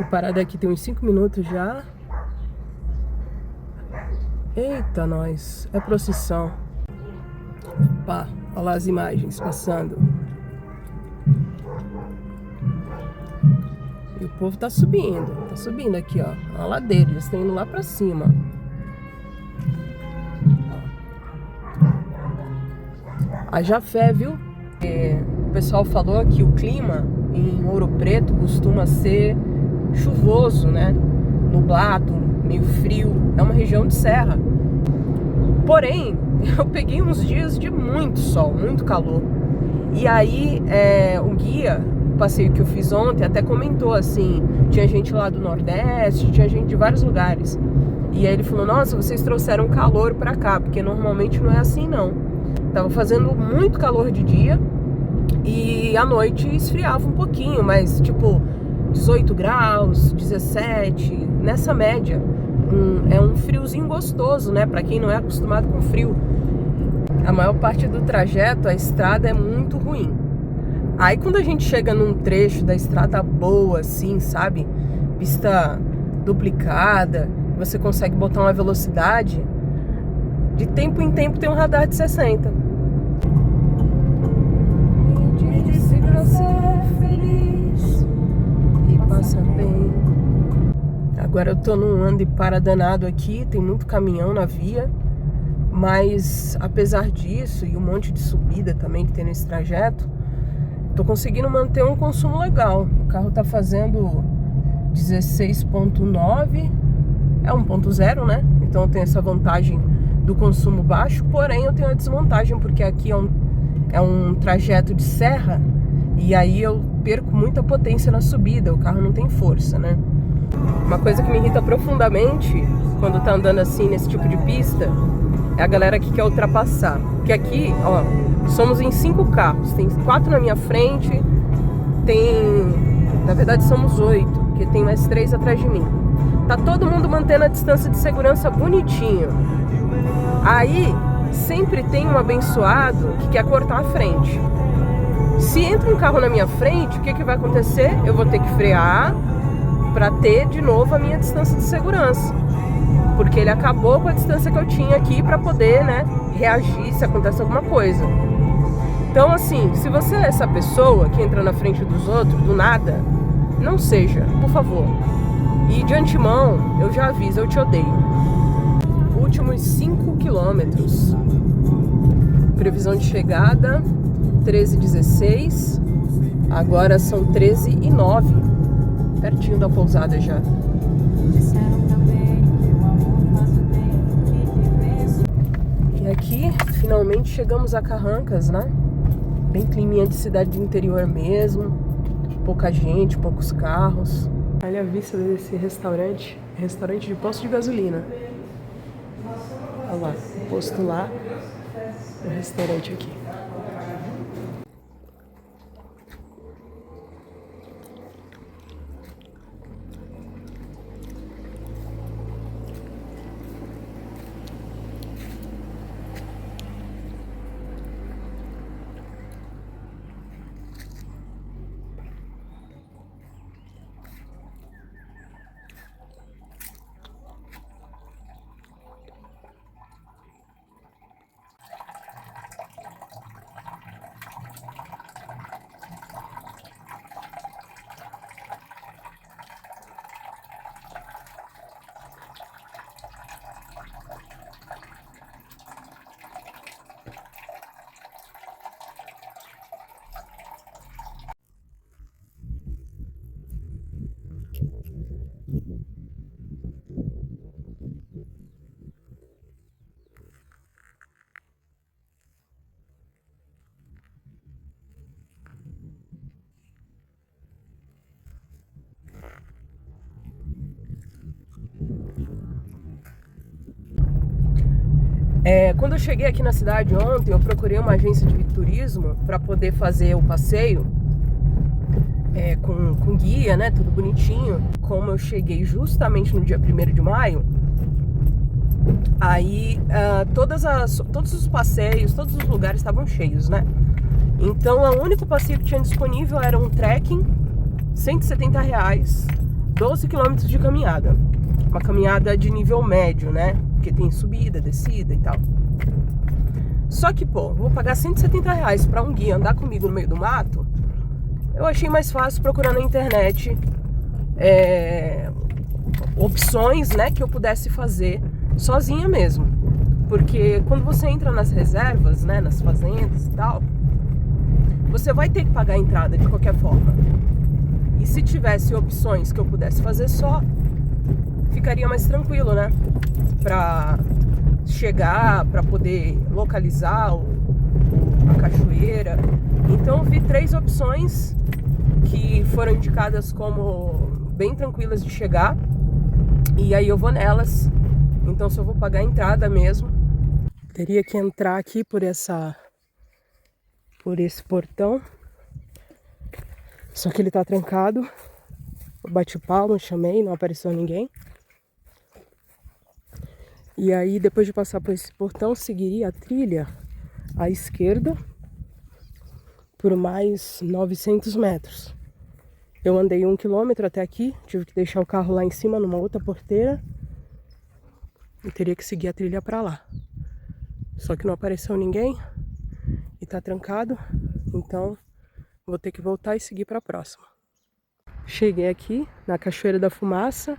Tô parada aqui tem uns 5 minutos já. Eita, nós. É procissão. Opa, olha lá as imagens passando. E o povo tá subindo aqui, ó. A ladeira, eles estão indo lá pra cima. Haja fé, viu? O pessoal falou que o clima em Ouro Preto costuma ser chuvoso, né? Nublado, meio frio. É uma região de serra. Porém, eu peguei uns dias de muito sol, muito calor. E aí, o guia, o passeio que eu fiz ontem, até comentou assim, tinha gente lá do Nordeste, tinha gente de vários lugares. E aí ele falou, nossa, vocês trouxeram calor pra cá, porque normalmente não é assim não. Tava fazendo muito calor de dia e à noite esfriava um pouquinho, mas tipo 18 graus, 17, nessa média. É um friozinho gostoso, né? Pra quem não é acostumado com frio. A maior parte do trajeto, a estrada é muito ruim. Aí quando a gente chega num trecho da estrada boa, assim, sabe? Pista duplicada, você consegue botar uma velocidade. De tempo em tempo tem um radar de 60. Me disse pra ser feliz e passa bem. Agora eu tô num ando e para danado aqui, tem muito caminhão na via. Mas apesar disso e um monte de subida também que tem nesse trajeto, tô conseguindo manter um consumo legal. O carro tá fazendo 16,9, é 1,0, né? Então eu tenho essa vantagem do consumo baixo, porém eu tenho a desvantagem porque aqui é um trajeto de serra e aí eu perco muita potência na subida, o carro não tem força, né? Uma coisa que me irrita profundamente quando tá andando assim nesse tipo de pista é a galera que quer ultrapassar. Porque aqui, ó, somos em 5 carros, tem 4 na minha frente, na verdade somos 8, porque tem mais 3 atrás de mim. Tá todo mundo mantendo a distância de segurança bonitinho. Aí, sempre tem um abençoado que quer cortar a frente. Se entra um carro na minha frente, o que vai acontecer? Eu vou ter que frear para ter de novo a minha distância de segurança. Porque ele acabou com a distância que eu tinha aqui para poder, né, reagir se acontece alguma coisa. Então, assim, se você é essa pessoa que entra na frente dos outros, do nada, não seja, por favor. E de antemão, eu já aviso, eu te odeio. Últimos 5 quilômetros. Previsão de chegada 13h16. Agora são 13h09. Pertinho da pousada já. E aqui, finalmente chegamos a Carrancas, né? Bem climinha de cidade do interior mesmo. Pouca gente, poucos carros. Olha a vista desse restaurante. Restaurante de posto de gasolina. Olha lá, o posto lá, o restaurante aqui. Quando eu cheguei aqui na cidade ontem, eu procurei uma agência de turismo para poder fazer o passeio com guia, né? Tudo bonitinho. Como eu cheguei justamente no dia 1º de maio, aí todos os passeios, todos os lugares estavam cheios, né? Então o único passeio que tinha disponível era um trekking, R$170, 12 quilômetros de caminhada. Uma caminhada de nível médio, né? Porque tem subida, descida e tal. Só que, pô, vou pagar R$170 pra um guia andar comigo no meio do mato. Eu achei mais fácil procurar na internet opções, né, que eu pudesse fazer sozinha mesmo. Porque quando você entra nas reservas, né, nas fazendas e tal, você vai ter que pagar a entrada de qualquer forma. E se tivesse opções que eu pudesse fazer só, ficaria mais tranquilo, né? Pra chegar, pra poder localizar a cachoeira. Então eu vi 3 opções que foram indicadas como bem tranquilas de chegar. E aí eu vou nelas. Então só vou pagar a entrada mesmo. Teria que entrar aqui por esse portão. Só que ele tá trancado. Eu bati palma, chamei, não apareceu ninguém. E aí, depois de passar por esse portão, seguiria a trilha à esquerda por mais 900 metros. Eu andei 1 quilômetro até aqui, tive que deixar o carro lá em cima numa outra porteira e teria que seguir a trilha para lá. Só que não apareceu ninguém e tá trancado, então vou ter que voltar e seguir para a próxima. Cheguei aqui na Cachoeira da Fumaça.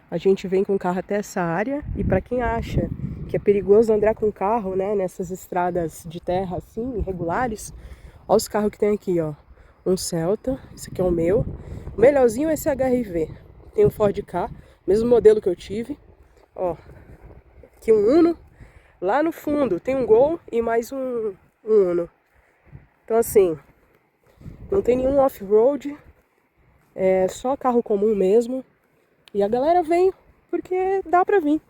A gente vem com o carro até essa área e para quem acha que é perigoso andar com carro, né, nessas estradas de terra assim, irregulares, olha os carros que tem aqui, ó. Um Celta, esse aqui é o meu. O melhorzinho é esse HR-V. Tem um Ford Ka, mesmo modelo que eu tive. Ó, aqui um Uno. Lá no fundo tem um Gol e mais um Uno. Então assim, não tem nenhum off-road, é só carro comum mesmo. E a galera vem porque dá pra vir.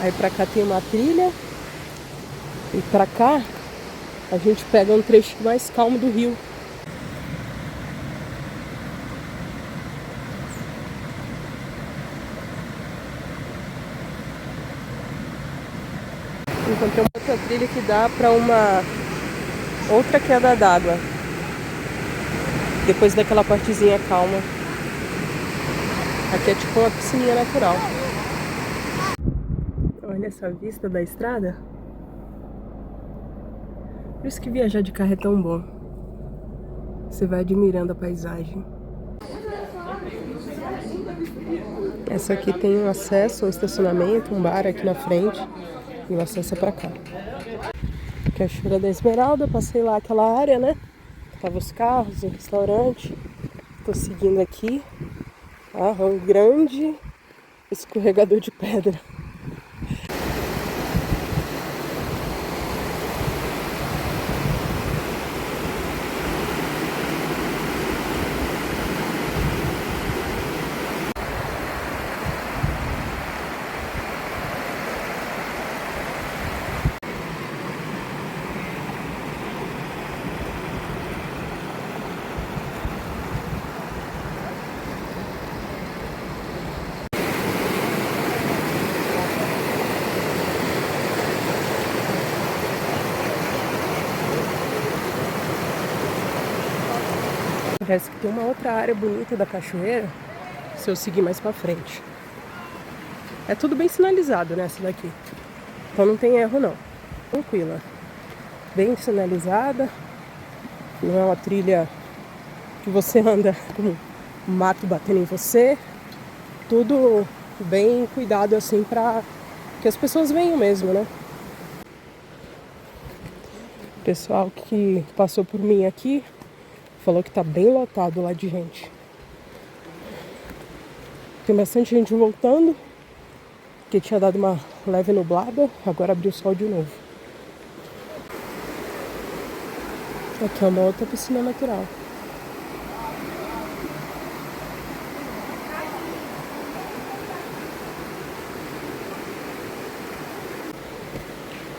Aí pra cá tem uma trilha. E pra cá a gente pega um trecho mais calmo do rio. Encontrei uma outra trilha que dá pra uma outra queda d'água. Depois daquela partezinha calma. Aqui é tipo uma piscininha natural. Olha essa vista da estrada. Por isso que viajar de carro é tão bom. Você vai admirando a paisagem. Essa aqui tem um acesso, um estacionamento, um bar aqui na frente. E o acesso é pra cá. Cachoeira da Esmeralda, passei lá aquela área, né? Tava os carros, o restaurante. Tô seguindo aqui. Ah, um grande escorregador de pedra. Parece que tem uma outra área bonita da cachoeira se eu seguir mais pra frente. É tudo bem sinalizado nessa daqui. Então não tem erro não. Tranquila. Bem sinalizada. Não é uma trilha que você anda com o mato batendo em você. Tudo bem cuidado assim pra que as pessoas venham mesmo, né? O pessoal que passou por mim aqui falou que tá bem lotado lá de gente. Tem bastante gente voltando, que tinha dado uma leve nublada, agora abriu o sol de novo. Aqui é uma outra piscina natural.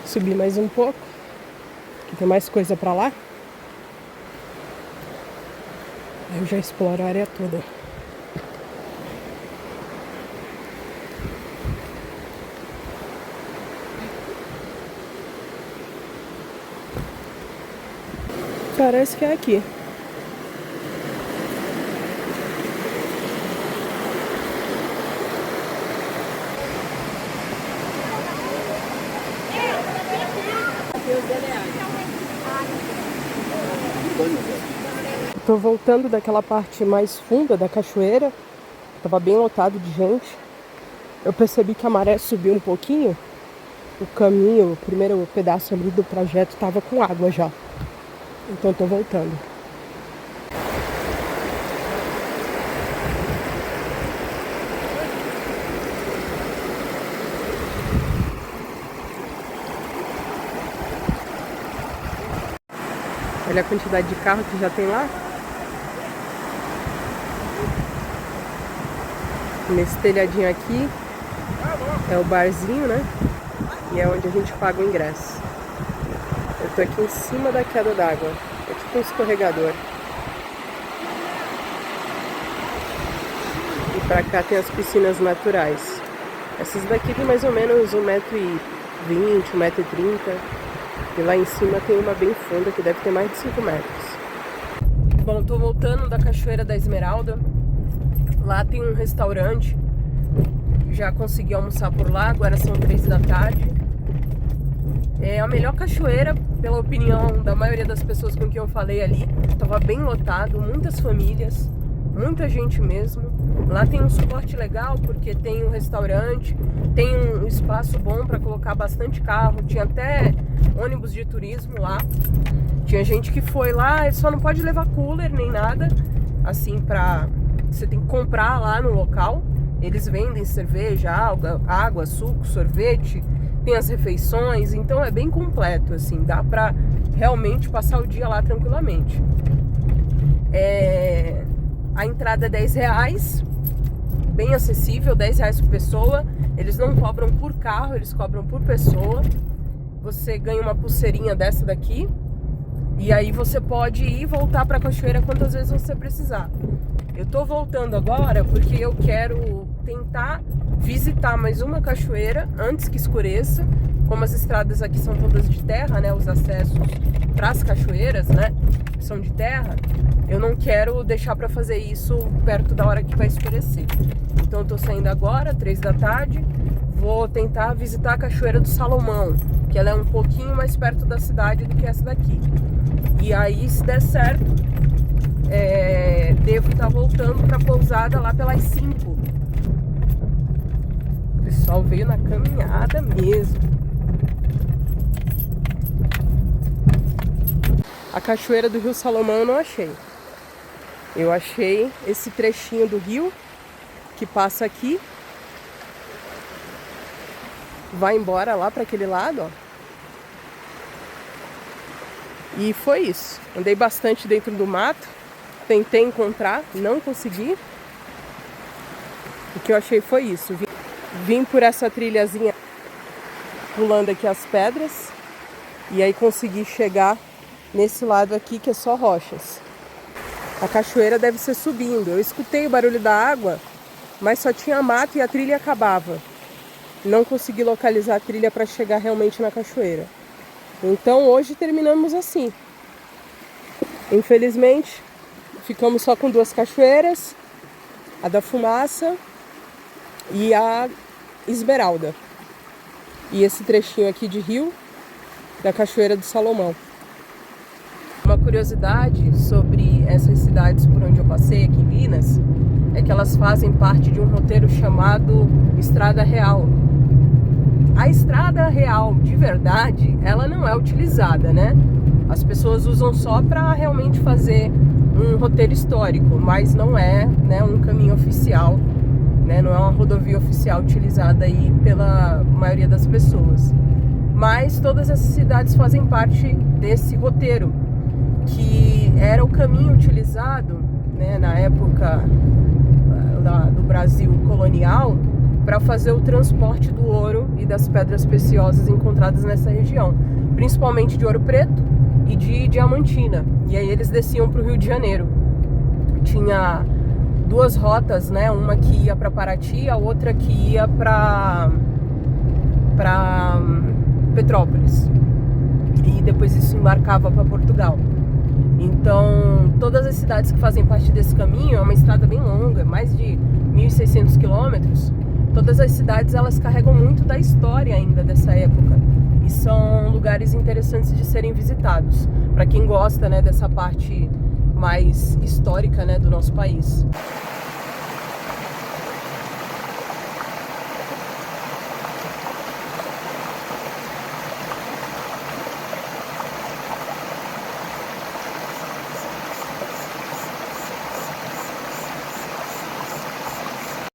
Subir mais um pouco, que tem mais coisa pra lá. carro já explora a área toda. Parece que é aqui. Tô voltando daquela parte mais funda da cachoeira. Tava bem lotado de gente. Eu percebi que a maré subiu um pouquinho. O caminho, o primeiro pedaço ali do trajeto tava com água já. Então tô voltando. Olha a quantidade de carro que já tem lá. Nesse telhadinho aqui é o barzinho, né? E é onde a gente paga o ingresso. Eu tô aqui em cima da queda d'água. É tipo um escorregador. E pra cá tem as piscinas naturais. Essas daqui tem mais ou menos 1,20 m, 1,30 m. E lá em cima tem uma bem funda que deve ter mais de 5 metros. Bom, tô voltando da Cachoeira da Esmeralda. Lá tem um restaurante. Já consegui almoçar por lá, agora são 3 da tarde. É a melhor cachoeira, pela opinião da maioria das pessoas com quem eu falei ali. Tava bem lotado, muitas famílias, muita gente mesmo. Lá tem um suporte legal porque tem um restaurante, tem um espaço bom para colocar bastante carro, tinha até ônibus de turismo lá. Tinha gente que foi lá, só não pode levar cooler nem nada, assim, você tem que comprar lá no local. Eles vendem cerveja, água, suco, sorvete, tem as refeições, então é bem completo, assim, dá pra realmente passar o dia lá tranquilamente. A entrada é R$10, bem acessível, R$10 por pessoa. Eles não cobram por carro, eles cobram por pessoa. Você ganha uma pulseirinha dessa daqui e aí você pode ir e voltar pra cachoeira quantas vezes você precisar. Eu tô voltando agora porque eu quero tentar visitar mais uma cachoeira antes que escureça. Como as estradas aqui são todas de terra, né, os acessos para as cachoeiras, né, são de terra, eu não quero deixar para fazer isso perto da hora que vai escurecer. Então eu tô saindo agora, 3 da tarde, vou tentar visitar a Cachoeira do Salomão, que ela é um pouquinho mais perto da cidade do que essa daqui. E aí, se der certo, devo estar voltando para a pousada lá pelas 5. O pessoal veio na caminhada mesmo. A Cachoeira do Rio Salomão eu não achei. Eu achei esse trechinho do rio que passa aqui, vai embora lá para aquele lado, ó. E foi isso. Andei bastante dentro do mato, tentei encontrar, não consegui. O que eu achei foi isso. Vim por essa trilhazinha, pulando aqui as pedras, e aí consegui chegar nesse lado aqui que é só rochas. A cachoeira deve ser subindo. Eu escutei o barulho da água, mas só tinha mato e a trilha acabava. Não consegui localizar a trilha para chegar realmente na cachoeira. Então hoje terminamos assim. Infelizmente, ficamos só com 2 cachoeiras, a da Fumaça e a Esmeralda. E esse trechinho aqui de rio da Cachoeira do Salomão. Uma curiosidade sobre essas cidades por onde eu passei aqui em Minas é que elas fazem parte de um roteiro chamado Estrada Real. A Estrada Real, de verdade, ela não é utilizada, né? As pessoas usam só para realmente fazer um roteiro histórico, mas não é, né, um caminho oficial, né? Não é uma rodovia oficial utilizada aí pela maioria das pessoas. Mas todas essas cidades fazem parte desse roteiro, que era o caminho utilizado, né, na época do Brasil colonial, para fazer o transporte do ouro e das pedras preciosas encontradas nessa região, principalmente de Ouro Preto e de Diamantina. E aí eles desciam para o Rio de Janeiro. tinha duas rotas, né? Uma que ia para Paraty, a outra que ia para Petrópolis. E depois isso embarcava para Portugal. Então, todas as cidades que fazem parte desse caminho, é uma estrada bem longa, mais de 1.600 quilômetros. Todas as cidades, elas carregam muito da história ainda dessa época. E são lugares interessantes de serem visitados, para quem gosta, né, dessa parte mais histórica, né, do nosso país.